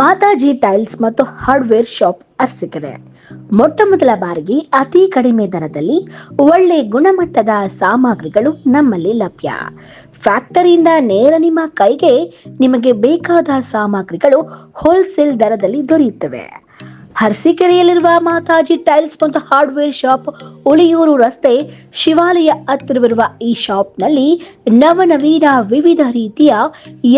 Mataji tiles ಮತ್ತು hardware shop Arsikere ಮೊಟ್ಟ ಮೊದಲ ಬಾರಿಗೆ ಅತಿ ಕಡಿಮೆ ದರದಲ್ಲಿ ಒಳ್ಳೆ ಗುಣಮಟ್ಟದ ಸಾಮಗ್ರಿಗಳು ನಮ್ಮಲ್ಲಿ ಲಭ್ಯ. ಫ್ಯಾಕ್ಟರಿಯಿಂದ ನೇರ ನಿಮ್ಮ ಕೈಗೆ ನಿಮಗೆ ಬೇಕಾದ ಸಾಮಗ್ರಿಗಳು ಹೋಲ್ಸೇಲ್ ದರದಲ್ಲಿ ದೊರೆಯುತ್ತವೆ. ಅರಸೀಕೆರೆಯಲ್ಲಿರುವ ಮಾತಾಜಿ ಟೈಲ್ಸ್ ಮತ್ತು ಹಾರ್ಡ್ವೇರ್ ಶಾಪ್ ಉಳಿಯೂರು ರಸ್ತೆ ಶಿವಾಲಯ ಹತ್ತಿರವಿರುವ ಈ ಶಾಪ್ನಲ್ಲಿ ನವನವೀನ ವಿವಿಧ ರೀತಿಯ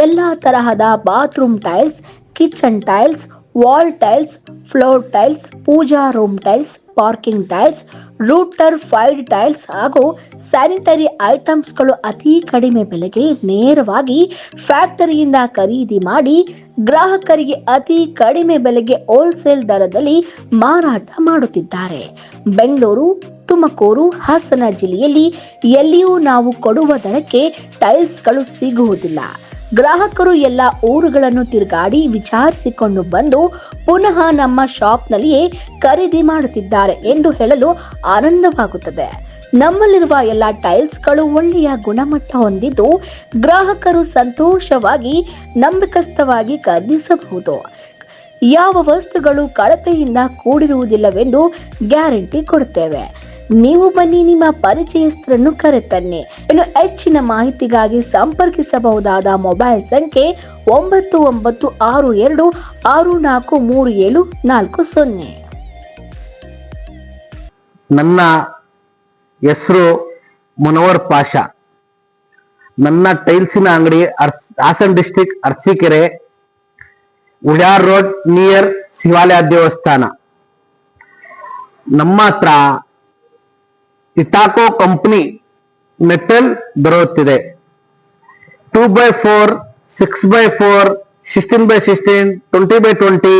ಎಲ್ಲಾ ತರಹದ bathroom tiles, kitchen tiles, wall tiles, floor tiles, puja room tiles, parking tiles, ರೂಟರ್ ಫೈಡ್ ಟೈಲ್ಸ್ ಹಾಗೂ ಸ್ಯಾನಿಟರಿ ಐಟಮ್ಸ್ಗಳು ಅತಿ ಕಡಿಮೆ ಬೆಲೆಗೆ ನೇರವಾಗಿ ಫ್ಯಾಕ್ಟರಿಯಿಂದ ಖರೀದಿ ಮಾಡಿ ಗ್ರಾಹಕರಿಗೆ ಅತಿ ಕಡಿಮೆ ಬೆಲೆಗೆ ಹೋಲ್ಸೇಲ್ ದರದಲ್ಲಿ ಮಾರಾಟ ಮಾಡುತ್ತಿದ್ದಾರೆ. ಬೆಂಗಳೂರು, ತುಮಕೂರು, ಹಾಸನ ಜಿಲ್ಲೆಯಲ್ಲಿ ಎಲ್ಲಿಯೂ ನಾವು ಕೊಡುವ ದರಕ್ಕೆ ಟೈಲ್ಸ್ಗಳು ಸಿಗುವುದಿಲ್ಲ. ಗ್ರಾಹಕರು ಎಲ್ಲ ಊರುಗಳನ್ನು ತಿರುಗಾಡಿ ವಿಚಾರಿಸಿಕೊಂಡು ಬಂದು ಪುನಃ ನಮ್ಮ ಶಾಪ್ನಲ್ಲಿಯೇ ಖರೀದಿ ಮಾಡುತ್ತಿದ್ದಾರೆ ಎಂದು ಹೇಳಲು ಆನಂದವಾಗುತ್ತದೆ. ನಮ್ಮಲ್ಲಿರುವ ಎಲ್ಲ ಟೈಲ್ಸ್ಗಳು ಒಳ್ಳೆಯ ಗುಣಮಟ್ಟ ಹೊಂದಿದ್ದು ಗ್ರಾಹಕರು ಸಂತೋಷವಾಗಿ ನಂಬಿಕಸ್ಥವಾಗಿ ಖರೀದಿಸಬಹುದು. ಯಾವ ವಸ್ತುಗಳು ಕಳಪೆಯಿಂದ ಕೂಡಿರುವುದಿಲ್ಲವೆಂದು ಗ್ಯಾರಂಟಿ ಕೊಡುತ್ತೇವೆ. ನೀವು ಬನ್ನಿ, ನಿಮ್ಮ ಪರಿಚಯಸ್ಥರನ್ನು ಕರೆತನ್ನಿ. ಇನ್ನು ಹೆಚ್ಚಿನ ಮಾಹಿತಿಗಾಗಿ ಸಂಪರ್ಕಿಸಬಹುದಾದ ಮೊಬೈಲ್ ಸಂಖ್ಯೆ 9962643740. ನನ್ನ ಹೆಸರು ಮುನವರ್ ಪಾಷಾ. ನನ್ನ ಟೈಲ್ಸಿನ ಅಂಗಡಿ Hassan district Arsikere, Ulyar road near Shivalaya ದೇವಸ್ಥಾನ. ನಮ್ಮ ಹತ್ರ ಇಟಾಕೋ ಕಂಪನಿ ಮೆಟಲ್ ದೊರೆಯುತ್ತಿದೆ. 2x4, 6x4, 16x16, 20x20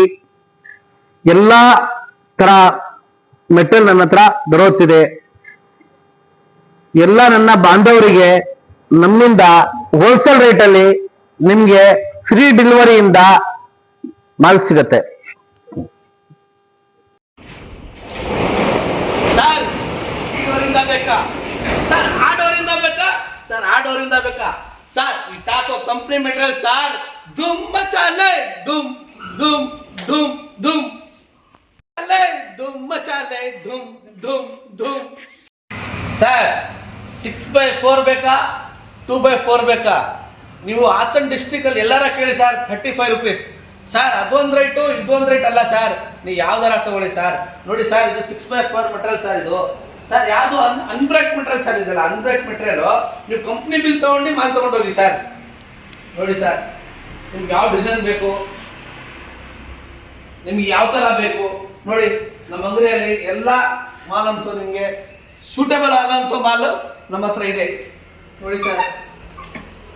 ಎಲ್ಲ ತರ ಮೆಟಲ್ ನನ್ನ ಹತ್ರ ದೊರೆಯುತ್ತಿದೆ. ಎಲ್ಲ ನನ್ನ ಬಾಂಧವರಿಗೆ ನಮ್ಮಿಂದ ಹೋಲ್ಸೇಲ್ ರೇಟ್ ಅಲ್ಲಿ ನಿಮ್ಗೆ ಫ್ರೀ ಡೆಲಿವರಿಯಿಂದ ಮಾಲ್ ಸಿಗತ್ತೆ. ಸರ್ ಇಟಾಕೋ ಕಂಪ್ನಿ ಮೆಟೀರಿಯಲ್ ಸರ್, ಧೂಮ್ ಮಚಾಲೆ, ಧೂಮ್ ಧೂಮ್ ಧೂಮ್ ಧೂಮ್ ಚಾಲೆ, ಧೂಮ್ ಮಚಾಲೆ, ಧೂಮ್ ಧೂಮ್ ಧೂಮ್. ಸರ್ 6x4 ಬೇಕಾ, 2x4 ಬೇಕಾ? ನೀವು ಹಾಸನ್ ಡಿಸ್ಟ್ರಿಕ್ಟ್ ಅಲ್ಲಿ ಎಲ್ಲಾರ ಕೇಳಿ ಸರ್, 35 ರೂಪೀಸ್ ಸರ್. ಅದೊಂದು ರೇಟು ಇದೊಂದು ರೇಟ್ ಅಲ್ಲ ಸರ್, ನೀವು ಯಾವ್ದಾರ ತಗೊಳ್ಳಿ ಸರ್. ನೋಡಿ ಸರ್, ಇದು 6x4 ಮೆಟೀರಿಯಲ್ ಸರ್. ಇದು ಸರ್ ಯಾವುದು ಅನ್ಬ್ರೇಕ್ ಮೆಟೀರಿಯಲ್ ಸರ್. ಇದೆಲ್ಲ ಅನ್ಬ್ರೇಕ್ ಮೆಟೀರಿಯಲ್. ನೀವು ಕಂಪ್ನಿ ಬಿಲ್ ತಗೊಂಡು ಮಾಲ್ ತಗೊಂಡೋಗಿ ಸರ್. ನೋಡಿ ಸರ್, ನಿಮ್ಗೆ ಯಾವ ಡಿಸೈನ್ ಬೇಕು, ನಿಮ್ಗೆ ಯಾವ ತರ ಬೇಕು ನೋಡಿ, ನಮ್ಮ ಅಂಗಡಿಯಲ್ಲಿ ಎಲ್ಲ ಮಾಲ್ ಅಂತೂ ನಿಮ್ಗೆ ಸೂಟೇಬಲ್ ಆದಂತ ಮಾಲ್ ನಮ್ಮ ಹತ್ರ ಇದೆ. ನೋಡಿ ಸರ್,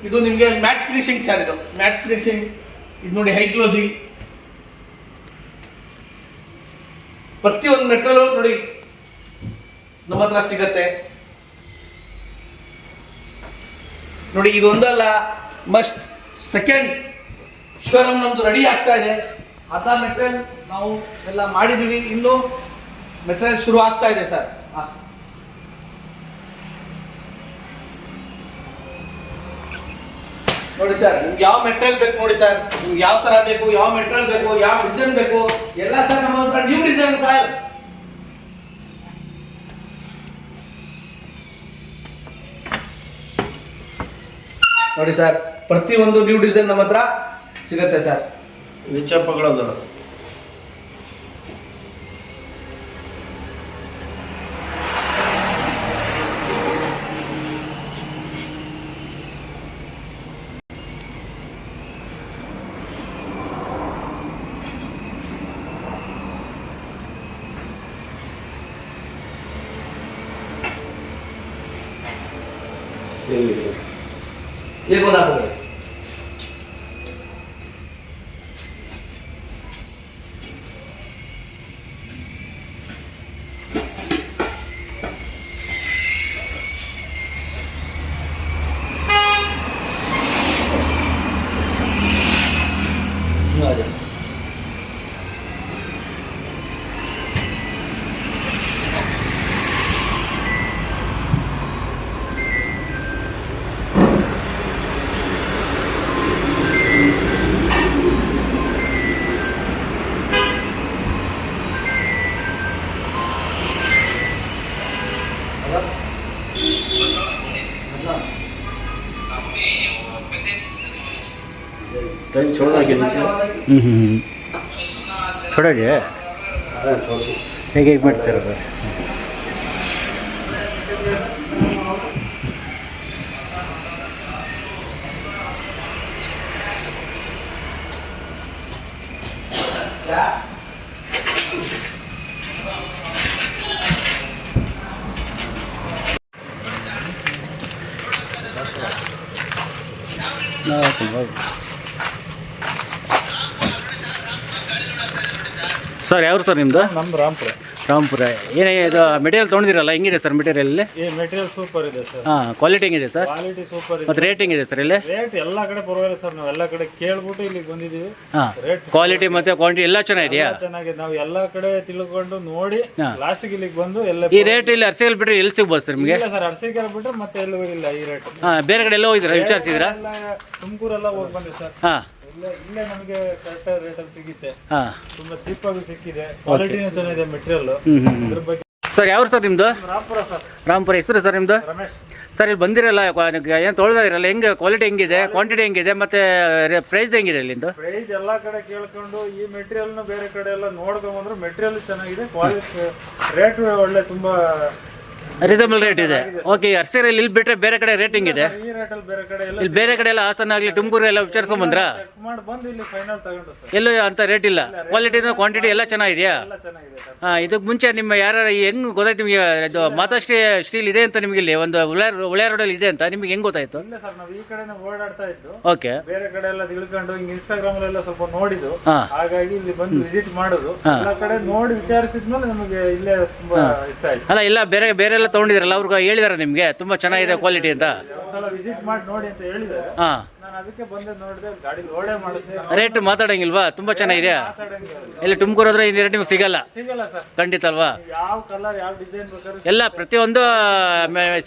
ಇದು ನಿಮ್ಗೆ ಮ್ಯಾಟ್ ಫಿನಿಶಿಂಗ್ ಸರ್. ಇದು ಮ್ಯಾಟ್ ಫಿನಿಶಿಂಗ್. ಇದು ನೋಡಿ ಹೈ ಕ್ಲೋಸಿಂಗ್. ಪ್ರತಿಯೊಂದು ಮೆಟೀರಿಯಲ್ ನೋಡಿ ನಮ್ಮ ಹತ್ರ ಸಿಗತ್ತೆ. ನೋಡಿ ಇದೊಂದಲ್ಲ, ಮಸ್ಟ್ ಸೆಕೆಂಡ್ ಶೋರೂಮ್ ನಮ್ದು ರೆಡಿ ಆಗ್ತಾ ಇದೆ. ಅರ್ಧ ಮೆಟೀರಿಯಲ್ ನಾವು ಎಲ್ಲ ಮಾಡಿದೀವಿ, ಇನ್ನು ಮೆಟೀರಿಯಲ್ ಶುರು ಆಗ್ತಾ ಇದೆ ಸರ್. ನೋಡಿ ಸರ್, ನಿಮ್ಗೆ ಯಾವ ಮೆಟೀರಿಯಲ್ ಬೇಕು ನೋಡಿ ಸರ್, ನಿಮ್ಗೆ ಯಾವ ತರ ಬೇಕು, ಯಾವ ಮೆಟೀರಿಯಲ್ ಬೇಕು, ಯಾವ ಡಿಸೈನ್ ಬೇಕು, ಎಲ್ಲ ಸರ್ ನಮ್ಮ ಹತ್ರ ನ್ಯೂ ಡಿಸೈನ್ ಸರ್. ನೋಡಿ ಸರ್, ಪ್ರತಿಯೊಂದು ನ್ಯೂ ಡಿಸೈನ್ ನಮ್ಮ ಹತ್ರ ಸಿಗತ್ತೆ ಸರ್. ನಿಚ್ಚಪ್ಪಗಳದ ये बोला बोले छोटा के नीचे ಥೋಡಾಗೆ ಹೇಗೆ ಮಾಡ್ತಾರೆ ಅದು? ಸರ್ ಯಾವ್ರು ಸರ್ ನಿಮ್ಮದು? ನಮ್ದು ರಾಮ್ಪುರ. ರಾಂಪುರ. ಏನೇ ಇದು ಮೆಟೀರಿಯಲ್ ತೊಗೊಂಡಿರಲ್ಲ, ಹೆಂಗಿದೆ ಸರ್ ಮೆಟೀರಿಯಲ್? ಈ ಮೆಟೀರಿಯಲ್ ಸೂಪರ್ ಇದೆ ಸರ್. ಹಾಂ, ಕ್ವಾಲಿಟಿ ಹೆಂಗಿದೆ ಸರ್? ಕ್ವಾಲಿಟಿ ಸೂಪರ್ ಇದೆ. ಮತ್ತು ರೇಟ್ ಹೆಂಗಿದೆ ಸರ್ ಇಲ್ಲಿ? ರೇಟ್ ಎಲ್ಲ ಕಡೆ ಪರವಾಗಿಲ್ಲ ಸರ್, ನಾವು ಎಲ್ಲ ಕಡೆ ಕೇಳ್ಬಿಟ್ಟು ಇಲ್ಲಿಗೆ ಬಂದಿದ್ದೀವಿ. ಹಾಂ, ರೇಟ್ ಕ್ವಾಲಿಟಿ ಮತ್ತು ಕ್ವಾಂಟಿಟಿ ಎಲ್ಲ ಚೆನ್ನಾಗಿದೆಯಾ? ಚೆನ್ನಾಗಿದೆ. ನಾವು ಎಲ್ಲ ಕಡೆ ತಿಳ್ಕೊಂಡು ನೋಡಿ ಲಾಸ್ಟಿಗೆ ಇಲ್ಲಿಗೆ ಬಂದು ಎಲ್ಲ ಈ ರೇಟ್ ಇಲ್ಲಿ ಅರ್ಸಿಕಲ್ ಬಿಟ್ಟರೆ ಎಲ್ಲಿ ಸಿಗ್ಬೋದು ಸರ್ ನಿಮಗೆ? ಇಲ್ಲ ಸರ್, ಅರಸೀಕೆರೆ ಬಿಟ್ಟರೆ ಮತ್ತೆ ಎಲ್ಲೂ ಇಲ್ಲ ಈ ರೇಟ್. ಹಾಂ, ಬೇರೆ ಕಡೆ ಎಲ್ಲ ಹೋಗಿದ್ದೀರಾ, ವಿಚಾರಿಸಿದ್ರಾ? ತುಮಕೂರೆಲ್ಲ ಹೋಗಿ ಬಂದೆ ಸರ್. ಹಾಂ ಇಲ್ಲೇ ನಮಗೆ ಕರೆಕ್ಟ್ ರೇಟಲ್ಲಿ ಸಿಗುತ್ತೆ. ಹಾಂ, ತುಂಬಾ ಚೀಪ್ ಆಗಿ ಸಿಕ್ಕಿದೆ, ಕ್ವಾಲಿಟಿನೂ ಚೆನ್ನಾಗಿದೆ ಮೆಟೀರಿಯಲ್. ಇದ್ರ ಬಗ್ಗೆ ಸರ್ ಯಾವ್ರು ಸರ್ ನಿಮ್ಮದು? ರಾಮ್ಪುರ ಸರ್. ರಾಂಪುರ. ಹೆಸರು ಸರ್ ನಿಮ್ಮದು? ರಮೇಶ್. ಸರ್ ಇಲ್ಲಿ ಬಂದಿರಲ್ಲ, ಏನು ತೊಗೊಳ್ತಾ ಇರಲ್ಲ, ಹೆಂಗೆ ಕ್ವಾಲಿಟಿ ಹೆಂಗಿದೆ, ಕ್ವಾಂಟಿಟಿ ಹೆಂಗಿದೆ, ಮತ್ತು ಪ್ರೈಸ್ ಹೆಂಗಿದೆ ಇಲ್ಲಿಂದು? ಪ್ರೈಸ್ ಎಲ್ಲ ಕಡೆ ಕೇಳ್ಕೊಂಡು ಈ ಮೆಟೀರಿಯಲ್ನ ಬೇರೆ ಕಡೆ ಎಲ್ಲ ನೋಡ್ಕೊಂಬಂದ್ರೆ ಮೆಟೀರಿಯಲ್ ಚೆನ್ನಾಗಿದೆ, ಕ್ವಾಲಿಟಿ ರೇಟ್ ಒಳ್ಳೆ ತುಂಬಾ ರೀಸನಬಲ್ ರೇಟ್ ಇದೆ. ಓಕೆ, ಅರ್ಸಿರಲ್ಲಿ ಇಲ್ಲಿ ಬಿಟ್ಟರೆ ಬೇರೆ ಕಡೆ ರೇಟ್ ಹೆಂಗಿದೆ? ಈ ರೇಟಲ್ಲಿ ಬೇರೆ ಕಡೆ ಎಲ್ಲ ಇಲ್ಲಿ ಬೇರೆ ಕಡೆ ಎಲ್ಲ ಹಾಸನ ಆಗಲಿ ತುಮಕೂರು ಎಲ್ಲ ವಿಚಾರಿಸ್ಕೊಂಡ್ ಬಂದ್ರಾ? ಚೆಕ್ ಮಾಡಿ ಬಂದು ಇಲ್ಲಿ ಫೈನಲ್ ತಗೊಂಡು ಸರ್. ಎಲ್ಲೂ ಅಂತ ರೇಟ್ ಇಲ್ಲ, ಕ್ವಾಲಿಟಿನ ಕ್ವಾಂಟಿಟಿ ಎಲ್ಲ ಚೆನ್ನಾಗಿದೆಯಾ? ಎಲ್ಲ ಚೆನ್ನಾಗಿದೆ ಸರ್. ಹಾಂ, ಇದಕ್ಕೆ ಮುಂಚೆ ನಿಮ್ಮ ಯಾರು ಹೆಂಗೆ ಗೊತ್ತಾಯ್ತು ನಿಮಗೆ ಇದು ಮಾತಾ ಸ್ಟೀಲ್ ಇದೆ ಅಂತ? ನಿಮಗೆ ಇಲ್ಲಿ ಒಂದು ಉಳ್ಯ ರೋಡಲ್ಲಿ ಇದೆ ಅಂತ ನಿಮಗೆ ಹೆಂಗೆ ಗೊತ್ತಾಯ್ತು? ಇಲ್ಲ ಸರ್, ನಾವು ಈ ಕಡೆನೇ ಓಡಾಡ್ತಾ ಇದ್ದು, ಓಕೆ, ಬೇರೆ ಕಡೆ ಎಲ್ಲ ತಿಳ್ಕೊಂಡು ಹಿಂಗೆ ಇನ್ಸ್ಟಾಗ್ರಾಮ್ ಅಲ್ಲೆಲ್ಲ ಸ್ವಲ್ಪ ನೋಡಿದ್ದು, ಹಾಂ ಹಾಗಾಗಿ ಇಲ್ಲಿ ಬಂದು ವಿಸಿಟ್ ಮಾಡೋದು. ಎಲ್ಲ ಕಡೆ ನೋಡಿ ವಿಚಾರಿಸಿದ್ಮೇಲೆ ನಮಗೆ ಇಲ್ಲೇ ತುಂಬಾ ಇಷ್ಟ ಆಯ್ತು. ಅಲ್ಲ, ಇಲ್ಲ ಬೇರೆ ಬೇರೆ ಎಲ್ಲ ತೊಗೊಂಡಿದ್ರಲ್ಲ, ಅವ್ರಿಗೆ ಹೇಳಿದಾರೆ ನಿಮಗೆ ತುಂಬ ಚೆನ್ನಾಗಿದೆ ಕ್ವಾಲಿಟಿ ಅಂತ? ಒಂದ್ಸಲ ವಿಸಿಟ್ ಮಾಡಿ ನೋಡಿ ಅಂತ ಹೇಳಿದ್ದಾರೆ. ಹಾಂ, ನಾನು ಅದಕ್ಕೆ ಬಂದೆ, ನೋಡಿದೆ, ಗಾಡಿ ಲೋಡೇ ಮಾಡಿಸಿ. ರೇಟ್ ಮಾತಾಡಂಗಿಲ್ವಾ? ತುಂಬ ಚೆನ್ನಾಗಿದೆ. ಮಾತಾಡಂಗಿಲ್ಲ. ಇಲ್ಲಿ ತುಮಕೂರು ಹೋದ್ರೆ ಈ ರೇಟ್ ನಿಮ್ಗೆ ಸಿಗಲ್ಲ, ಸಿಗಲ್ಲ ಸರ್. ಖಂಡಿತ ಅಲ್ವಾ? ಯಾವ ಕಲರ್ ಯಾವ ಡಿಸೈನ್ ಬೇಕಾದ್ರೆ ಎಲ್ಲ ಪ್ರತಿಯೊಂದು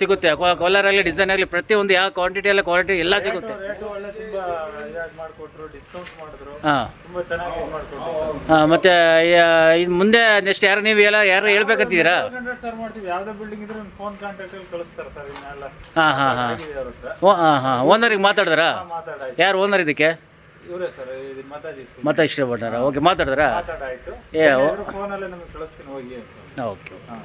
ಸಿಗುತ್ತೆ, ಕಲರ್ ಆಗಲಿ ಡಿಸೈನ್ ಆಗಲಿ ಪ್ರತಿಯೊಂದು ಯಾವ ಕ್ವಾಂಟಿಟಿ ಎಲ್ಲ ಕ್ವಾಲಿಟಿ ಎಲ್ಲ ಸಿಗುತ್ತೆ. ರೇಟು ಒಳ್ಳೆ ತುಂಬಾ ಇದಾಗಿ ಮಾಡಿಕೊಟ್ರು, ಡಿಸ್ಕೌಂಟ್ ಮಾಡಿದ್ರು, ಹಾಂ ತುಂಬಾ ಚೆನ್ನಾಗಿ ಇದು ಮಾಡಿಕೊಟ್ರು. ಹಾಂ, ಮತ್ತು ಇದು ಮುಂದೆ ನೆಕ್ಸ್ಟ್ ಯಾರು ನೀವು ಎಲ್ಲ ಯಾರು ಹೇಳ್ಬೇಕಂತಿದ್ದೀರಾ? ಸರ್ ಮಾಡ್ತೀವಿ, ಯಾವ್ದೇ ಬಿಲ್ಡಿಂಗ್ ಇದ್ರೆ ಫೋನ್ ಕಾಂಟ್ಯಾಕ್ಟ್ ಅಲ್ಲಿ ಕಳಿಸ್ತಾರೆ ಸರ್. ಇನ್ನೆಲ್ಲ ಹಾಂ ಹಾಂ ಹಾಂ ಅವ್ರ ಹತ್ರ ಹಾಂ ಹಾಂ, ಓನರಿಗೆ ಮಾತಾಡಿದ್ರಾ? ಮಾತಾಡಾಯ್ತು. ಯಾರು ಓನರ್ ಇದಕ್ಕೆ? ಇವರೇ ಸರ್, ಇದು ಮಾತಾಡಿ ಮತ್ತೆ ಇಷ್ಟಪಟ್ಟಾರ? ಓಕೆ, ಮಾತಾಡಿದ್ರಾ? ಮಾತಾಡಾಯ್ತು. ಫೋನಲ್ಲೇ ನಮಗೆ ಕಳಿಸ್ತೀನಿ ಹೋಗಿ ಅಂತ. ಓಕೆ. ಹಾಂ.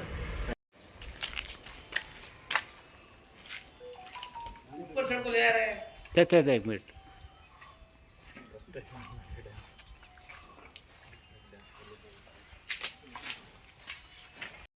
एक मिनट.